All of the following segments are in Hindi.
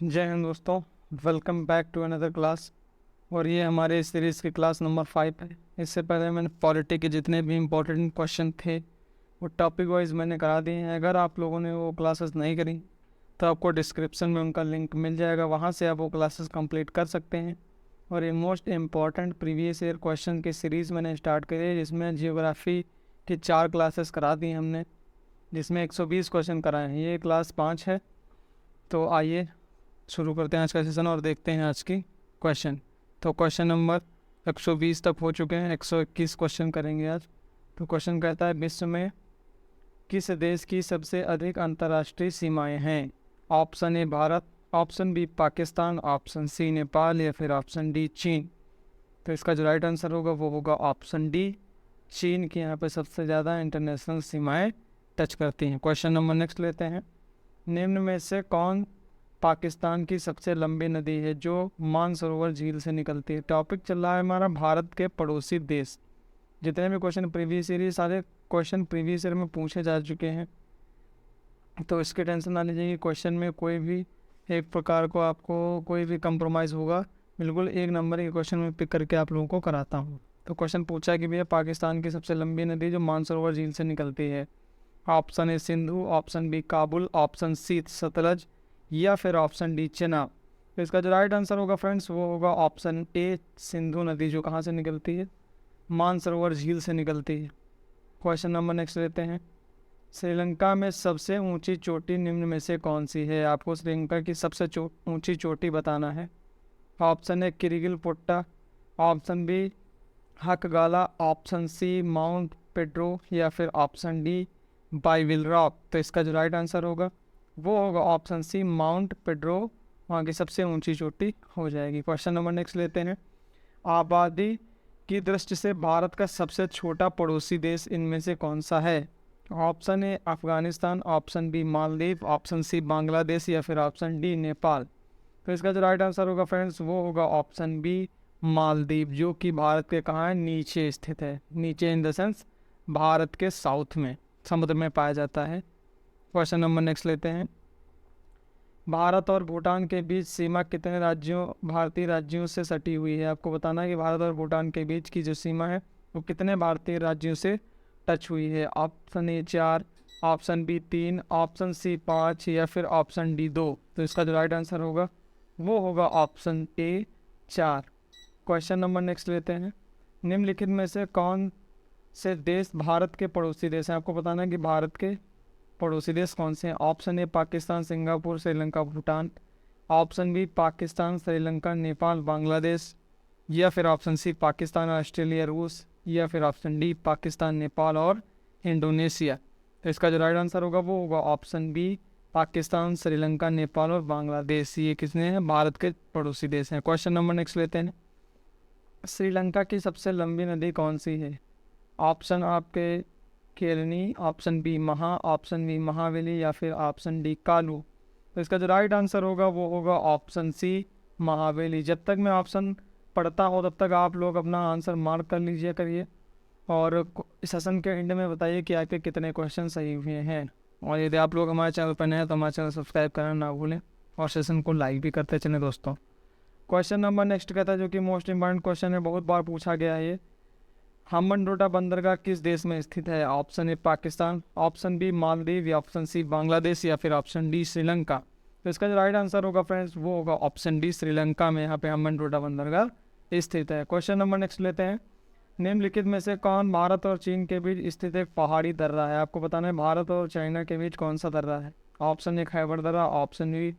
जय हिंद दोस्तों, welcome back to another class. और ये हमारे सीरीज़ की क्लास नंबर 5 है। इससे पहले मैंने पॉलिटी के जितने भी इम्पोर्टेंट क्वेश्चन थे वो टॉपिक वाइज मैंने करा दिए हैं। अगर आप लोगों ने वो क्लासेस नहीं करी तो आपको डिस्क्रिप्शन में उनका लिंक मिल जाएगा, वहाँ से आप वो क्लासेस कंप्लीट कर सकते हैं। और ये most important previous year question की सीरीज़ मैंने स्टार्ट करी है, जिसमें जियोग्राफी की 4 क्लासेस करा दी हमने, जिसमें 120 क्वेश्चन कराए हैं। ये क्लास 5 है। तो आइए शुरू करते हैं आज का सेशन और देखते हैं आज की क्वेश्चन। तो क्वेश्चन नंबर 120 तक हो चुके हैं, 121 क्वेश्चन करेंगे आज। तो क्वेश्चन कहता है, विश्व में किस देश की सबसे अधिक अंतर्राष्ट्रीय सीमाएं हैं? Option A Bharat, option B Pakistan, option C Nepal या फिर ऑप्शन डी चीन। तो इसका जो राइट आंसर होगा वो होगा ऑप्शन डी, चीन की यहाँ पे सबसे ज़्यादा इंटरनेशनल सीमाएँ टच करती हैं। क्वेश्चन नंबर नेक्स्ट लेते हैं। निम्न में से कौन पाकिस्तान की सबसे लंबी नदी है जो मानसरोवर झील से निकलती है? टॉपिक चल रहा है हमारा भारत के पड़ोसी देश। जितने भी क्वेश्चन प्रीवियस ईयर, सारे क्वेश्चन प्रीवियस ईयर में पूछे जा चुके हैं, तो इसके टेंशन ना लीजिए। क्वेश्चन में कोई भी एक प्रकार को आपको कोई भी कंप्रोमाइज़ होगा, बिल्कुल एक नंबर के क्वेश्चन में पिक करके आप लोगों को कराता हूँ। तो क्वेश्चन पूछा कि भैया पाकिस्तान की सबसे लंबी नदी जो मानसरोवर झील से निकलती है। Option A Sindhu, option B Kabul, option C Sutlej या फिर ऑप्शन डी चेनाब। तो इसका जो राइट आंसर होगा फ्रेंड्स वो होगा ऑप्शन ए सिंधु नदी, जो कहाँ से निकलती है? मानसरोवर झील से निकलती है। क्वेश्चन नंबर नेक्स्ट लेते हैं। श्रीलंका में सबसे ऊंची चोटी निम्न में से कौन सी है? आपको श्रीलंका की सबसे ऊंची चोटी बताना है। Option A Kirigalpotta, option B Hakgala, option C Mount Pedro या फिर ऑप्शन डी बाइविल रॉक। तो इसका जो राइट आंसर होगा वो होगा ऑप्शन सी माउंट पेड्रो, वहाँ की सबसे ऊंची चोटी हो जाएगी। क्वेश्चन नंबर नेक्स्ट लेते हैं। आबादी की दृष्टि से भारत का सबसे छोटा पड़ोसी देश इनमें से कौन सा है? Option A Afghanistan, option B Maldives, option C Bangladesh या फिर ऑप्शन डी नेपाल। तो इसका जो राइट आंसर होगा फ्रेंड्स वो होगा ऑप्शन बी मालदीव, जो कि भारत के कहाँ है? नीचे स्थित है। नीचे इन द सेंस भारत के साउथ में, समुद्र में पाया जाता है। क्वेश्चन नंबर नेक्स्ट लेते हैं। भारत और भूटान के बीच सीमा कितने भारतीय राज्यों से सटी हुई है? आपको बताना है कि भारत और भूटान के बीच की जो सीमा है वो कितने भारतीय राज्यों से टच हुई है। Option A 4, option B 3, option C 5 या फिर ऑप्शन डी 2। तो इसका जो राइट आंसर होगा वो होगा option A 4। Question number next लेते हैं। निम्नलिखित में से कौन से देश भारत के पड़ोसी देश हैं? आपको बताना है कि भारत के पड़ोसी देश कौन से हैं। Option A Pakistan, Singapore, Sri Lanka, Bhutan, option B Pakistan, Sri Lanka, Nepal, Bangladesh या फिर ऑप्शन सी पाकिस्तान, ऑस्ट्रेलिया, रूस या फिर ऑप्शन डी पाकिस्तान, नेपाल और इंडोनेशिया। तो इसका जो राइट आंसर होगा वो होगा ऑप्शन बी पाकिस्तान, श्रीलंका, नेपाल और बांग्लादेश। ये किसने हैं? भारत के पड़ोसी देश हैं। क्वेश्चन नंबर नेक्स्ट लेते हैं। श्रीलंका की सबसे लंबी नदी कौन सी है? ऑप्शन आपके केलनी, ऑप्शन बी महा, ऑप्शन बी महावेली या फिर ऑप्शन डी कालू। तो इसका जो राइट आंसर होगा वो होगा ऑप्शन सी महावेली। जब तक मैं ऑप्शन पढ़ता हूँ तब तक आप लोग अपना आंसर मार्क कर लीजिए करिए, और सेशन के एंड में बताइए कि आपके कितने क्वेश्चन सही हुए हैं। और यदि आप लोग हमारे चैनल पर नए हैं तो हमारे चैनल सब्सक्राइब करना ना भूलें और सेशन को लाइक भी करते चलें दोस्तों। क्वेश्चन नंबर नेक्स्ट कहता है, जो कि मोस्ट इंपॉर्टेंट क्वेश्चन है, बहुत बार पूछा गया है ये। हम्बनटोटा बंदरगाह किस देश में स्थित है? Option A Pakistan, option B Maldives या ऑप्शन सी बांग्लादेश या फिर ऑप्शन डी श्रीलंका। तो इसका जो राइट आंसर होगा फ्रेंड्स वो होगा ऑप्शन डी श्रीलंका में, यहाँ पे हम्बनटोटा बंदरगाह स्थित है। क्वेश्चन नंबर नेक्स्ट लेते हैं। निम्नलिखित में से कौन भारत और चीन के बीच स्थित एक पहाड़ी दर्रा है? आपको बताना है भारत और चाइना के बीच कौन सा दर्रा है। ऑप्शन ए खैबर दर्रा, ऑप्शन बी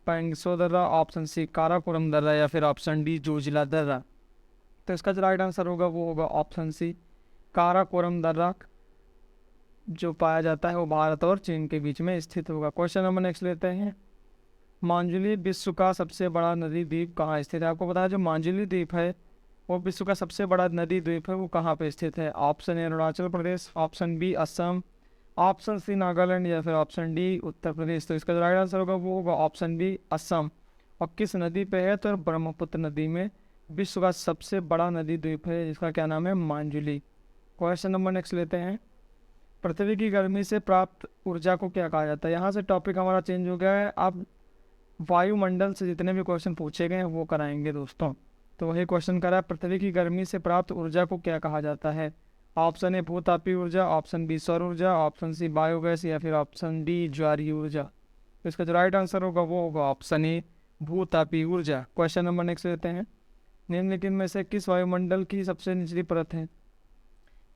पैंगसो दर्रा, ऑप्शन सी काराकोरम दर्रा या फिर ऑप्शन डी जोजिला दर्रा। तो इसका जो राइट आंसर होगा वो होगा ऑप्शन सी काराकोरम दर्रा, जो पाया जाता है वो भारत और चीन के बीच में स्थित होगा। क्वेश्चन नंबर नेक्स्ट लेते हैं। मांजुली विश्व का सबसे बड़ा नदी द्वीप कहाँ स्थित है? आपको पता है जो मांजुली द्वीप है वो विश्व का सबसे बड़ा नदी द्वीप है, वो कहाँ पे स्थित है? Option A Arunachal Pradesh, option B Assam, option C Nagaland या फिर ऑप्शन डी उत्तर प्रदेश। तो इसका जो राइट आंसर होगा वो होगा ऑप्शन बी असम। और किस नदी पे है? तो ब्रह्मपुत्र नदी में विश्व का सबसे बड़ा नदी द्वीप है, जिसका क्या नाम है? मांजुली। क्वेश्चन नंबर नेक्स्ट लेते हैं। पृथ्वी की गर्मी से प्राप्त ऊर्जा को क्या कहा जाता है? यहाँ से टॉपिक हमारा चेंज हो गया है। अब वायुमंडल से जितने भी क्वेश्चन पूछे गए हैं वो कराएंगे दोस्तों। तो वही क्वेश्चन करा, पृथ्वी की गर्मी से प्राप्त ऊर्जा को क्या कहा जाता है? ऑप्शन ए भूतापीय ऊर्जा, ऑप्शन बी सौर ऊर्जा, ऑप्शन सी बायोगैस या फिर ऑप्शन डी ज्वारीय ऊर्जा। तो इसका जो राइट आंसर होगा वो होगा ऑप्शन ए भूतापीय ऊर्जा। क्वेश्चन नंबर नेक्स्ट लेते हैं, निम्नलिखित में से किस वायुमंडल की सबसे निचली परत है?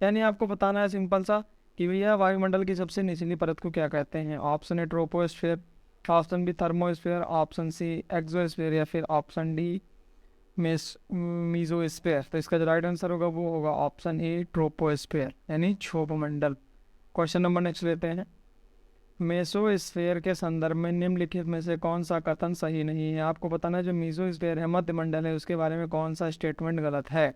यानी आपको बताना है सिंपल सा कि भैया वायुमंडल की सबसे निचली परत को क्या कहते हैं। Option A troposphere, option B thermosphere, option C exosphere या फिर ऑप्शन डी मीजोस्फेयर। तो इसका जो राइट आंसर होगा वो होगा ऑप्शन ए ट्रोपोस्फेयर यानी क्षोभमंडल। क्वेश्चन नंबर नेक्स्ट लेते हैं, मेसोस्फेयर के संदर्भ में निम्नलिखित में से कौन सा कथन सही नहीं है? आपको बताना है जो मेसोस्फेयर है मध्यमंडल है उसके बारे में कौन सा स्टेटमेंट गलत है।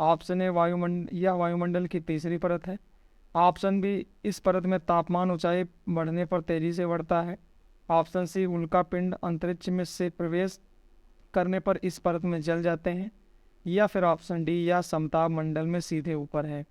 ऑप्शन ए वायुमंडल की तीसरी परत है, ऑप्शन बी इस परत में तापमान ऊंचाई बढ़ने पर तेजी से बढ़ता है, ऑप्शन सी उल्का पिंड अंतरिक्ष में से प्रवेश करने पर इस परत में जल जाते हैं, या फिर ऑप्शन डी या समताप मंडल में सीधे ऊपर है,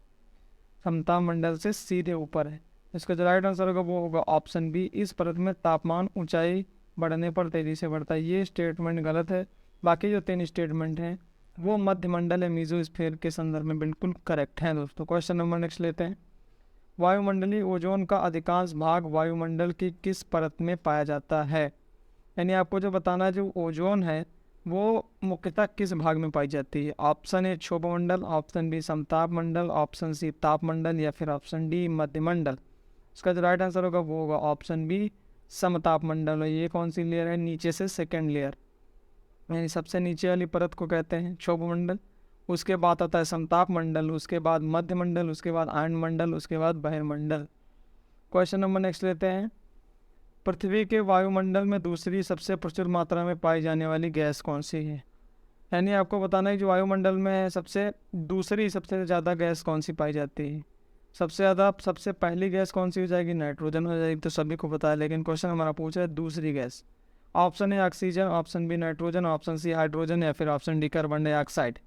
समताप मंडल से सीधे ऊपर है। इसका जो राइट आंसर होगा वो होगा ऑप्शन बी इस परत में तापमान ऊंचाई बढ़ने पर तेजी से बढ़ता है। ये स्टेटमेंट गलत है, बाकी जो 3 स्टेटमेंट हैं वो मध्यमंडल या मीजोस्फीयर के संदर्भ में बिल्कुल करेक्ट हैं दोस्तों। क्वेश्चन नंबर नेक्स्ट लेते हैं, वायुमंडलीय ओजोन का अधिकांश भाग वायुमंडल की किस परत में पाया जाता है? यानी आपको जो बताना है जो ओजोन है वो मुख्यतः किस भाग में पाई जाती है। ऑप्शन ए क्षोभमंडल, ऑप्शन बी समताप मंडल, ऑप्शन सी तापमंडल या फिर ऑप्शन डी मध्यमंडल। इसका जो राइट आंसर होगा वो होगा ऑप्शन बी समताप मंडल। और ये कौन सी लेयर है? नीचे से सेकेंड लेयर, यानी सबसे नीचे वाली परत को कहते हैं क्षोभमंडल, उसके बाद आता है समताप मंडल, उसके बाद मध्यमंडल, उसके बाद आयन मंडल, उसके बाद बहिर्मंडल। क्वेश्चन नंबर नेक्स्ट लेते हैं, पृथ्वी के वायुमंडल में दूसरी सबसे प्रचुर मात्रा में पाई जाने वाली गैस कौन सी है? यानी आपको बताना है कि वायुमंडल में सबसे ज़्यादा गैस कौन सी पाई जाती है। सबसे पहली गैस कौन सी हो जाएगी? नाइट्रोजन हो जाएगी, तो सभी को पता है, लेकिन क्वेश्चन हमारा पूछा है दूसरी gas. Option A oxygen, option B nitrogen, option C hydrogen या फिर ऑप्शन डी कार्बन डाइऑक्साइड।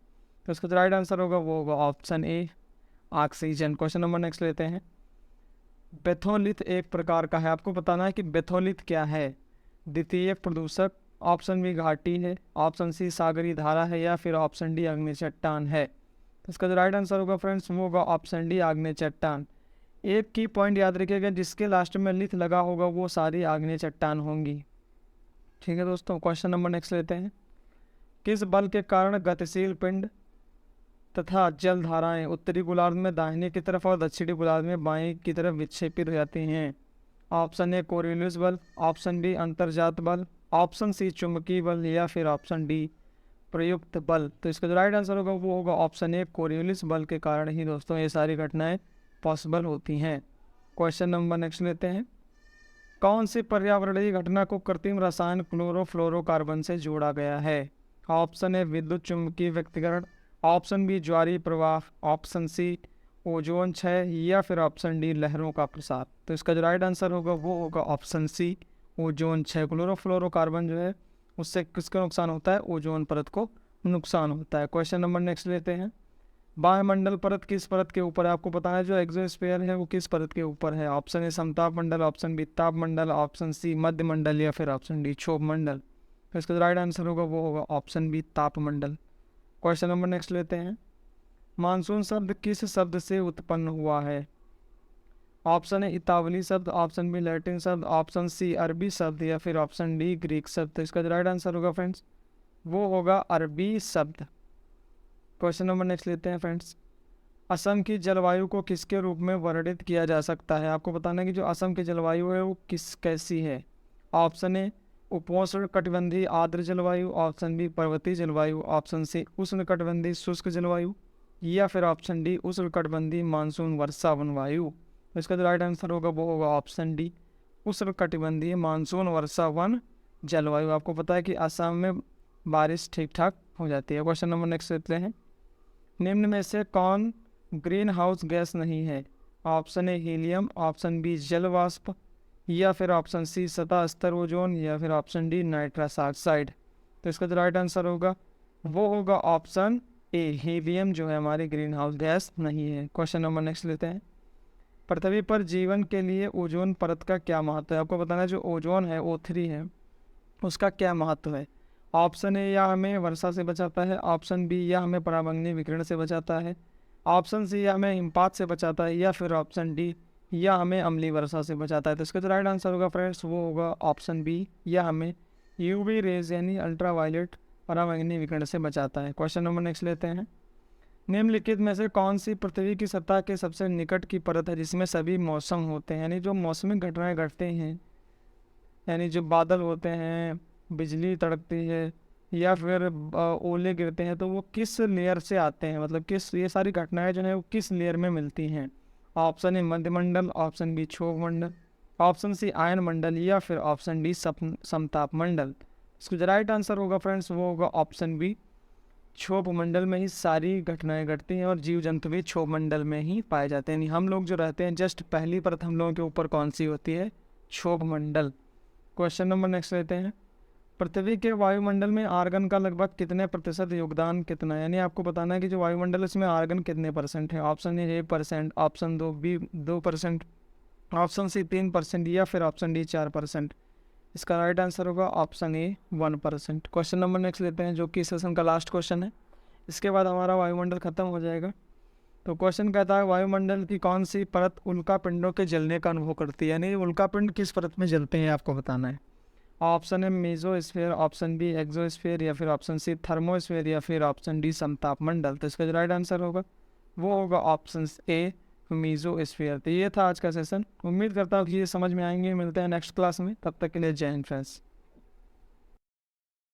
तो इसका जो राइट आंसर होगा वो होगा option A oxygen. Question number next लेते हैं, बेथोलिथ एक प्रकार का है, आपको बताना है कि बेथोलिथ क्या है। द्वितीयक प्रदूषक, ऑप्शन बी घाटी है, ऑप्शन सी सागरी धारा है या फिर ऑप्शन डी आग्नेय चट्टान है। तो इसका जो राइट आंसर होगा फ्रेंड्स वो होगा ऑप्शन डी आग्नेय चट्टान। एक की पॉइंट याद रखिएगा, जिसके लास्ट में लिथ लगा होगा वो सारी आग्नेय चट्टान होंगी। ठीक है दोस्तों, क्वेश्चन नंबर नेक्स्ट लेते हैं, किस बल के कारण गतिशील पिंड तथा जल धाराएं उत्तरी गोलार्ध में दाहिने की तरफ और दक्षिणी गोलार्ध में बाएं की तरफ विक्षेपित हो जाती हैं? ऑप्शन ए कोरियोलिस बल, ऑप्शन बी अंतर्जात बल, ऑप्शन सी चुंबकीय बल या फिर ऑप्शन डी प्रयुक्त बल। तो इसका जो राइट आंसर होगा वो होगा ऑप्शन ए कोरियोलिस बल के कारण ही दोस्तों ये सारी घटनाएं पॉसिबल होती हैं। क्वेश्चन नंबर नेक्स्ट लेते हैं, कौन सी पर्यावरणीय घटना को कृत्रिम रसायन क्लोरोफ्लोरोकार्बन से जोड़ा गया है? ऑप्शन ए विद्युत चुंबकीय व्यक्तीकरण, ऑप्शन बी ज्वारीय प्रवाह, ऑप्शन सी ओजोन क्षय या फिर ऑप्शन डी लहरों का प्रसार। तो इसका जो राइट आंसर होगा वो होगा ऑप्शन सी ओजोन क्षय। क्लोरोफ्लोरोकार्बन जो है उससे किसको नुकसान होता है? ओजोन परत को नुकसान होता है। क्वेश्चन नंबर नेक्स्ट लेते हैं, वायुमंडल परत किस परत के ऊपर है? आपको पता है जो एक्सोस्फीयर है वो किस परत के ऊपर है। ऑप्शन ए समताप मंडल, ऑप्शन बी ताप मंडल, ऑप्शन सी मध्य मंडल या फिर ऑप्शन डी क्षोभ मंडल। तो इसका जो राइट आंसर होगा वो होगा ऑप्शन बी ताप मंडल। क्वेश्चन नंबर नेक्स्ट लेते हैं, मानसून शब्द किस शब्द से उत्पन्न हुआ है? ऑप्शन ए इतावली शब्द, ऑप्शन बी लैटिन शब्द, ऑप्शन सी अरबी शब्द या फिर ऑप्शन डी ग्रीक शब्द। तो इसका जो राइट आंसर होगा फ्रेंड्स वो होगा अरबी शब्द। क्वेश्चन नंबर नेक्स्ट लेते हैं फ्रेंड्स, असम की जलवायु को किसके रूप में वर्णित किया जा सकता है? आपको बताना है कि जो असम की जलवायु है वो कैसी है। ऑप्शन ए उपोष्ण कटिबंधीय आर्द्र जलवायु, ऑप्शन बी पर्वतीय जलवायु, ऑप्शन सी उष्ण कटिबंधीय शुष्क जलवायु या फिर ऑप्शन डी उष्ण कटिबंधीय मानसून वर्षा वन वायु। तो इसका जो राइट आंसर होगा वो होगा ऑप्शन डी उष्ण कटिबंधीय मानसून वर्षा वन जलवायु। आपको पता है कि असम में बारिश ठीक ठाक हो जाती है। क्वेश्चन नंबर नेक्स्ट लेते हैं, निम्न में से कौन ग्रीन हाउस गैस नहीं है? Option A helium, option B जल वाष्प या फिर ऑप्शन सी सतह स्तर ओजोन या फिर ऑप्शन डी नाइट्रस ऑक्साइड। तो इसका जो राइट आंसर होगा वो होगा ऑप्शन ए हीलियम जो है हमारी ग्रीन हाउस गैस नहीं है। क्वेश्चन नंबर नेक्स्ट लेते हैं, पृथ्वी पर जीवन के लिए ओजोन परत का क्या महत्व है? आपको बताना है जो ओजोन है O3 है उसका क्या महत्व है। ऑप्शन ए या हमें वर्षा से बचाता है, ऑप्शन बी या हमें पराबैंगनी विकिरण से बचाता है, ऑप्शन सी या हमें हिमपात से बचाता है, या फिर ऑप्शन डी या हमें अम्लीय वर्षा से बचाता है। तो इसका जो राइट आंसर होगा फ्रेंड्स वो होगा ऑप्शन बी, या हमें यूवी रेज यानी अल्ट्रा वायलेट पराबैंगनी विकिरण से बचाता है। क्वेश्चन नंबर नेक्स्ट लेते हैं। निम्नलिखित में से कौन सी पृथ्वी की सतह के सबसे निकट की परत है जिसमें सभी मौसम होते हैं, यानी जो मौसमी घटनाएं घटते हैं, यानी जो बादल होते हैं, बिजली तड़कती है, या फिर ओले गिरते हैं, तो वो किस लेयर से आते हैं, मतलब किस, ये सारी घटनाएं जो है वो किस लेयर में मिलती हैं। ऑप्शन ए मध्यमंडल, ऑप्शन बी क्षोभ मंडल, ऑप्शन सी आयन मंडल, या फिर ऑप्शन डी समताप मंडल। इसको जो राइट आंसर होगा फ्रेंड्स वो होगा ऑप्शन बी, क्षोभ मंडल में ही सारी घटनाएं घटती हैं और जीव जंतु भी क्षोभ मंडल में ही पाए जाते हैं। यानी हम लोग जो रहते हैं जस्ट पहली परत हम लोगों के ऊपर कौन सी होती है, क्षोभ मंडल। क्वेश्चन नंबर नेक्स्ट लेते हैं। पृथ्वी के वायुमंडल में आर्गन का लगभग कितने प्रतिशत योगदान कितना है, यानी आपको बताना है कि जो वायुमंडल है उसमें आर्गन कितने परसेंट है। ऑप्शन ए 1%, ऑप्शन दो बी 2%, ऑप्शन सी 3%, या फिर ऑप्शन डी 4%। इसका राइट आंसर होगा option A 1%। Question number next लेते हैं जो कि सेशन का लास्ट क्वेश्चन है, इसके बाद हमारा वायुमंडल खत्म हो जाएगा। तो क्वेश्चन कहता है वायुमंडल की कौन सी परत उल्कापिंडों के जलने का अनुभव करती है, यानी उल्कापिंड किस परत में जलते हैं आपको बताना है। ऑप्शन है मेसोस्फीयर, ऑप्शन बी एक्सोस्फीयर, या फिर ऑप्शन सी थर्मोस्फीयर, या फिर ऑप्शन डी समताप मंडल। तो इसका जो राइट आंसर होगा वो होगा ऑप्शन ए मेसोस्फीयर। तो ये था आज का सेशन, उम्मीद करता हूँ कि ये समझ में आएंगे। मिलते हैं नेक्स्ट क्लास में, तब तक के लिए जय हिंद फ्रेंड्स।